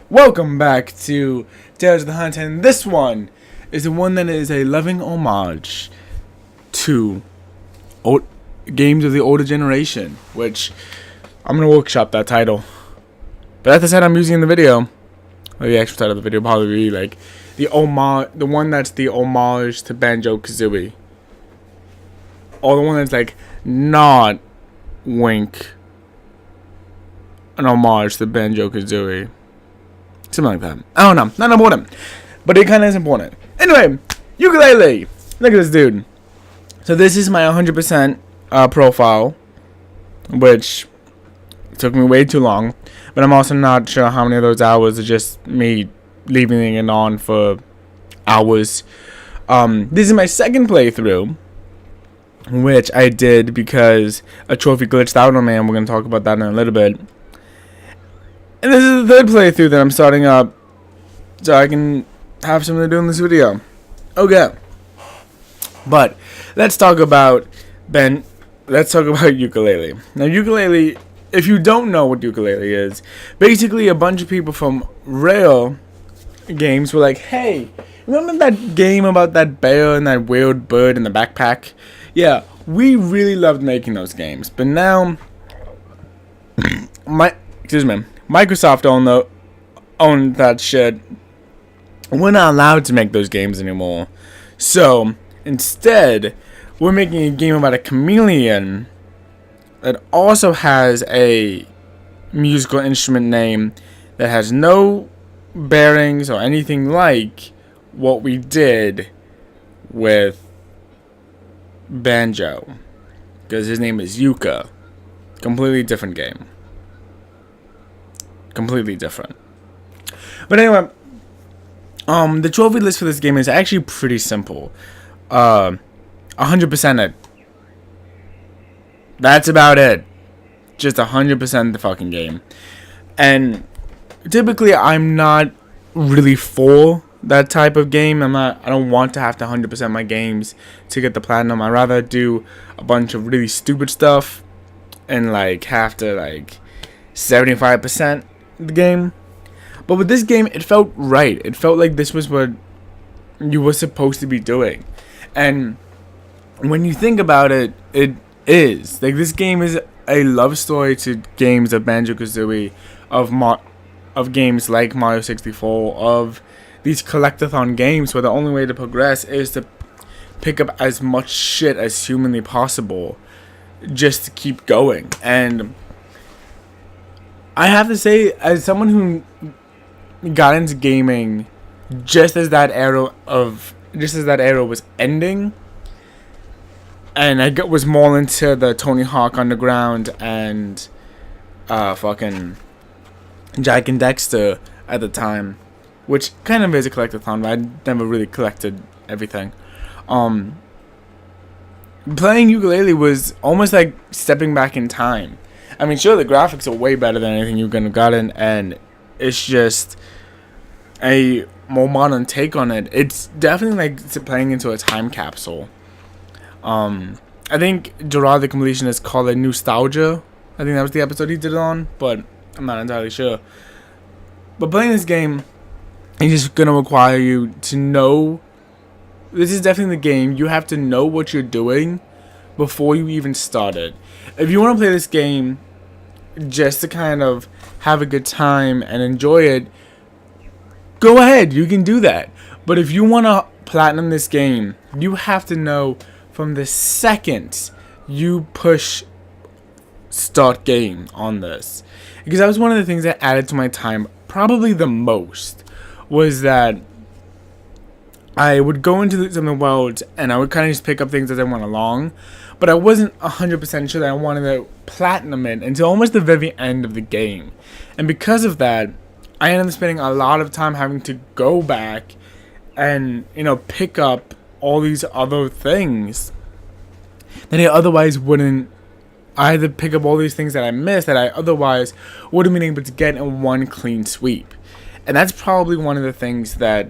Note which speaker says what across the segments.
Speaker 1: Welcome back to Tales of the Hunt, and this one is the one that is a loving homage to games of the older generation, which I'm going to workshop that title. But that's the title I'm using in the video. Or the actual title of the video probably be like the one that's the homage to Banjo Kazooie. Or the one that's like not wink an homage to Banjo Kazooie. Something like that. I don't know. Not important. But it kind of is important. Anyway, ukulele. Look at this dude. So this is my 100% profile, which took me way too long. But I'm also not sure how many of those hours are just me leaving it on for hours. This is my second playthrough, which I did because a trophy glitched out on me, and we're going to talk about that in a little bit. And this is the third playthrough that I'm starting up, so I can have something to do in this video. Okay. But let's talk about ukulele. Now, ukulele, if you don't know what ukulele is, basically a bunch of people from Rail games were like, hey, remember that game about that bear and that weird bird in the backpack? Yeah, we really loved making those games, but now Microsoft owned that shit. We're not allowed to make those games anymore. So, instead, we're making a game about a chameleon that also has a musical instrument name that has no bearings or anything like what we did with Banjo. Because his name is Yuka. Completely different game. Completely different. But anyway, the trophy list for this game is actually pretty simple. 100% it. That's about it. Just 100% the fucking game. And typically I'm not really for that type of game. I don't want to have to 100% my games to get the platinum. I'd rather do a bunch of really stupid stuff and like have to like 75% the game. But with this game, it felt right. It felt like this was what you were supposed to be doing. And when you think about it, it is. Like, this game is a love story to games of Banjo-Kazooie, of games like Mario 64, of these collectathon games where the only way to progress is to pick up as much shit as humanly possible just to keep going. And I have to say, as someone who got into gaming just as that era was ending, and I was more into the Tony Hawk Underground and fucking Jack and Dexter at the time, which kind of is a collectathon, but I never really collected everything. Playing ukulele was almost like stepping back in time. I mean, sure, the graphics are way better than anything you could have gotten, and it's just a more modern take on it. It's definitely like playing into a time capsule. I think Gerard the Completionist called it nostalgia. I think that was the episode he did it on, but I'm not entirely sure. But playing this game is just gonna require you to know. This is definitely the game. You have to know what you're doing before you even start it. If you want to play this game just to kind of have a good time and enjoy it, go ahead, you can do that. But if you want to platinum this game, you have to know from the second you push start game on this. Because that was one of the things that added to my time probably the most, was that I would go into some of the worlds and I would kind of just pick up things as I went along, but I wasn't 100% sure that I wanted to platinum it until almost the very end of the game. And because of that, I ended up spending a lot of time having to go back and, pick up all these other things that I otherwise wouldn't. I had to pick up all these things that I missed that I otherwise would have been able to get in one clean sweep. And that's probably one of the things that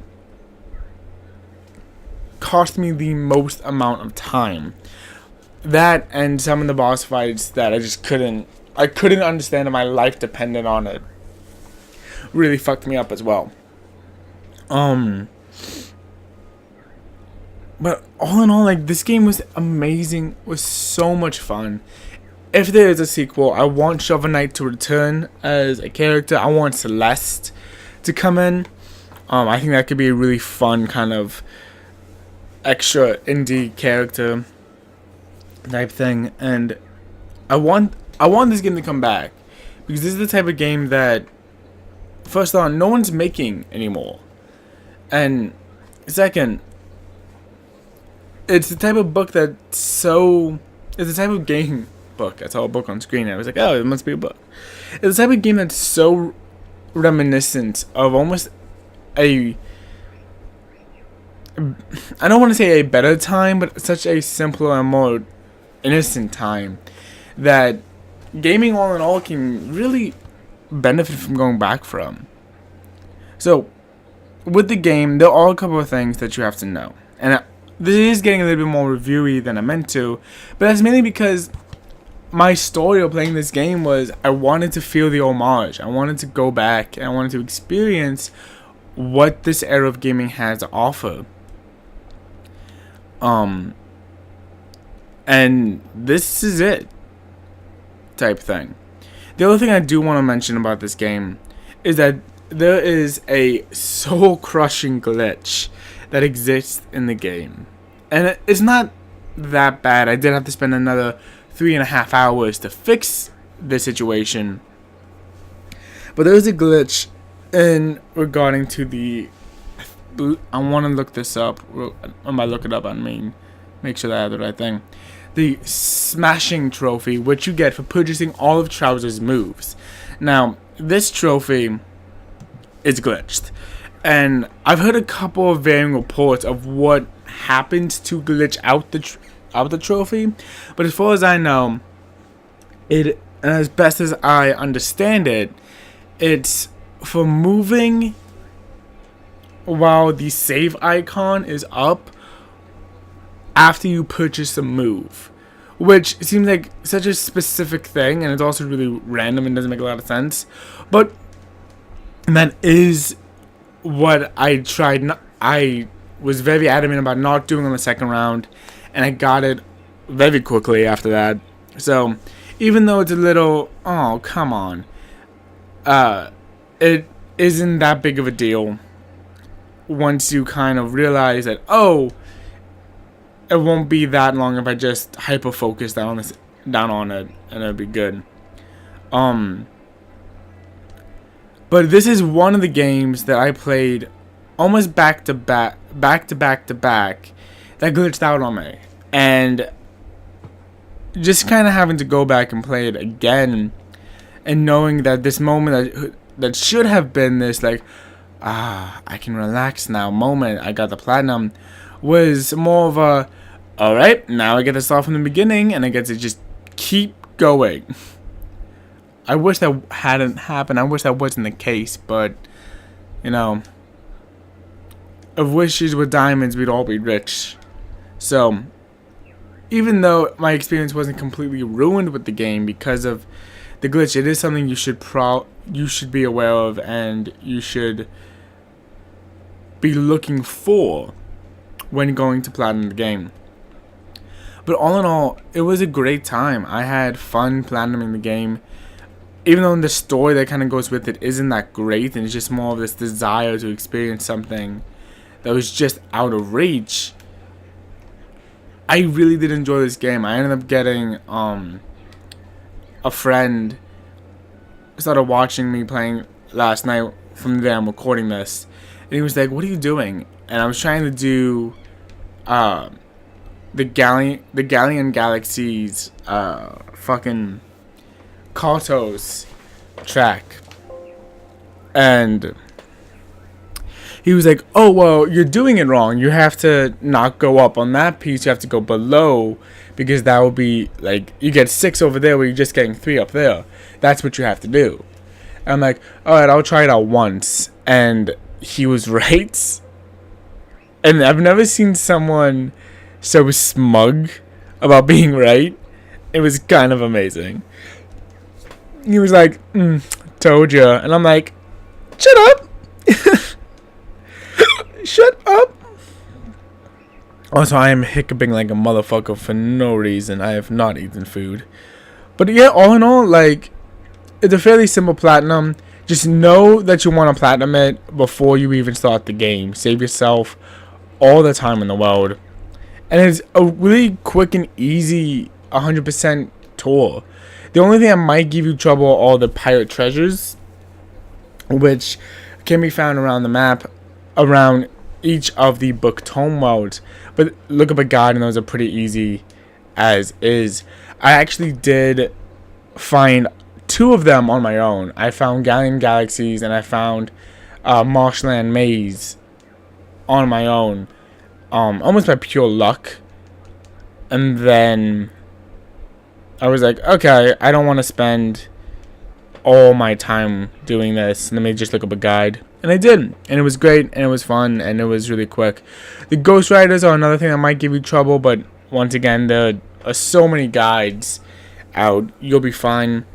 Speaker 1: cost me the most amount of time. That and some of the boss fights that I couldn't understand, and my life depended on it. really fucked me up as well. But all in all, like, this game was amazing, was so much fun. If there is a sequel, I want Shovel Knight to return as a character. I want Celeste to come in. I think that could be a really fun kind of extra indie character type thing, and I want this game to come back, because this is the type of game that, first on, no one's making anymore, and second, it's the type of book that's so, it's the type of game book. I saw a book on screen and I was like, oh, it must be a book. It's the type of game that's so reminiscent of almost I don't want to say a better time, but such a simpler and more innocent time that gaming all in all can really benefit from going back from. So with the game, there are a couple of things that you have to know, and this is getting a little bit more reviewy than I meant to, but that's mainly because my story of playing this game was I wanted to feel the homage. I wanted to go back and I wanted to experience what this era of gaming has to offer. And this is it, type thing. The other thing I do want to mention about this game is that there is a soul-crushing glitch that exists in the game, and it's not that bad. I did have to spend another 3.5 hours to fix the situation, but there is a glitch in regarding to the, I want to look this up. I might look it up, I mean, make sure that I have the right thing. The smashing trophy, which you get for purchasing all of Trowser's moves. Now, this trophy is glitched, and I've heard a couple of varying reports of what happens to glitch out the trophy, but as far as I know, and as best as I understand it, it's for moving while the save icon is up after you purchase a move, which seems like such a specific thing, and it's also really random and doesn't make a lot of sense, but that is what I tried. I was very adamant about not doing on the second round, and I got it very quickly after that. So even though it's a little, oh come on, it isn't that big of a deal once you kind of realize that, oh, it won't be that long if I just hyper focus down on it, and it'll be good. But this is one of the games that I played almost back to back that glitched out on me, and just kind of having to go back and play it again, and knowing that this moment that should have been this like, I can relax now moment, I got the platinum, was more of a, alright, now I get to start from the beginning and I get to just keep going. I wish that hadn't happened. I wish that wasn't the case, but you know, if wishes were diamonds, we'd all be rich. So even though my experience wasn't completely ruined with the game because of the glitch, it is something you should be aware of, and you should be looking for when going to platinum the game. But all in all, it was a great time. I had fun platinuming the game, even though the story that kind of goes with it isn't that great, and it's just more of this desire to experience something that was just out of reach. I really did enjoy this game. I ended up getting a friend started watching me playing last night from the day I'm recording this, and he was like, what are you doing? And I was trying to do the Galleon Galaxy's fucking Kartos track, and he was like, oh well, you're doing it wrong, you have to not go up on that piece, you have to go below, because that would be like, you get 6 over there where you're just getting 3 up there, that's what you have to do. And I'm like, alright, I'll try it out once, and he was right. And I've never seen someone so smug about being right. It was kind of amazing. He was like, told ya. And I'm like, Shut up! Shut up! Also, I am hiccuping like a motherfucker for no reason. I have not eaten food. But yeah, all in all, like, it's a fairly simple platinum. Just know that you want to platinum it before you even start the game. Save yourself all the time in the world. And it's a really quick and easy 100% tour. The only thing that might give you trouble are all the pirate treasures, which can be found around the map, around each of the book tome worlds. But look up a guide and those are pretty easy as is. I actually did find 2 of them on my own. I found Galleon Galaxies and I found Marshland Maze on my own, almost by pure luck. And then I was like, okay, I don't want to spend all my time doing this. Let me just look up a guide. And I did. And it was great. And it was fun. And it was really quick. The Ghost Riders are another thing that might give you trouble. But once again, there are so many guides out. You'll be fine.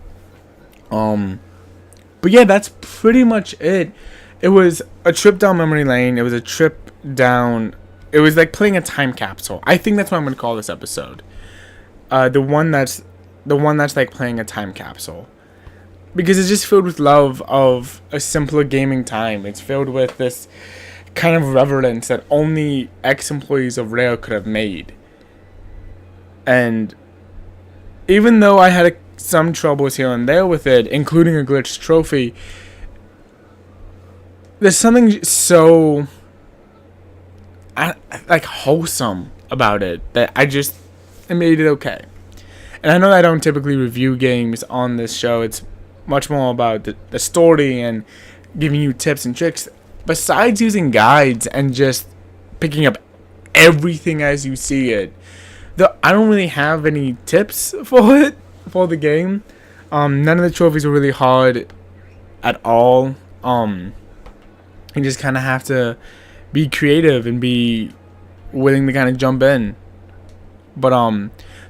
Speaker 1: But yeah, that's pretty much it. It was a trip down memory lane. It was a trip down... It was like playing a time capsule. I think that's what I'm going to call this episode. The one that's like playing a time capsule. Because it's just filled with love of a simpler gaming time. It's filled with this kind of reverence that only ex-employees of Rare could have made. And even though I had some troubles here and there with it, including a glitched trophy, there's something so like wholesome about it that it made it okay. And I know that I don't typically review games on this show. It's much more about the story and giving you tips and tricks. Besides using guides and just picking up everything as you see it, though I don't really have any tips for the game. None of the trophies were really hard at all. You just kind of have to be creative and be willing to kind of jump in. But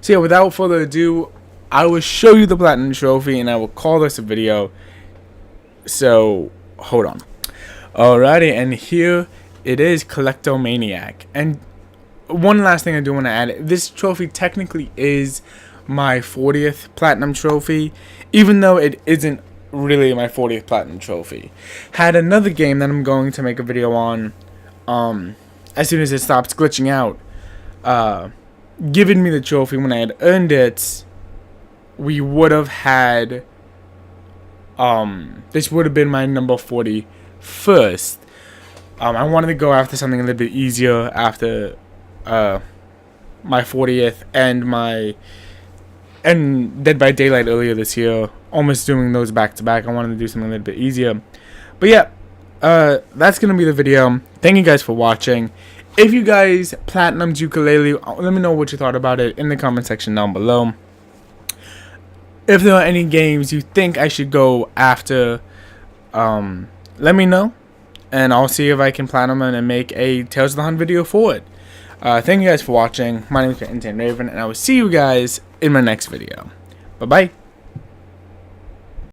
Speaker 1: so yeah, without further ado, I will show you the platinum trophy and I will call this a video. So hold on. Alrighty, and here it is, Collectomaniac. And one last thing I do want to add, this trophy technically is my 40th platinum trophy, even though it isn't really my 40th platinum trophy. Had another game that I'm going to make a video on, as soon as it stops glitching out, given me the trophy when I had earned it, we would have had, this would have been my number 41st. I wanted to go after something a little bit easier after my 40th and Dead by Daylight earlier this year, almost doing those back to back. I wanted to do something a little bit easier. But yeah, that's going to be the video. Thank you guys for watching. If you guys platinumed ukulele, let me know what you thought about it in the comment section down below. If there are any games you think I should go after, let me know. And I'll see if I can platinum and make a Tales of the Hunt video for it. Thank you guys for watching. My name is Raven, and I will see you guys in my next video. Bye-bye.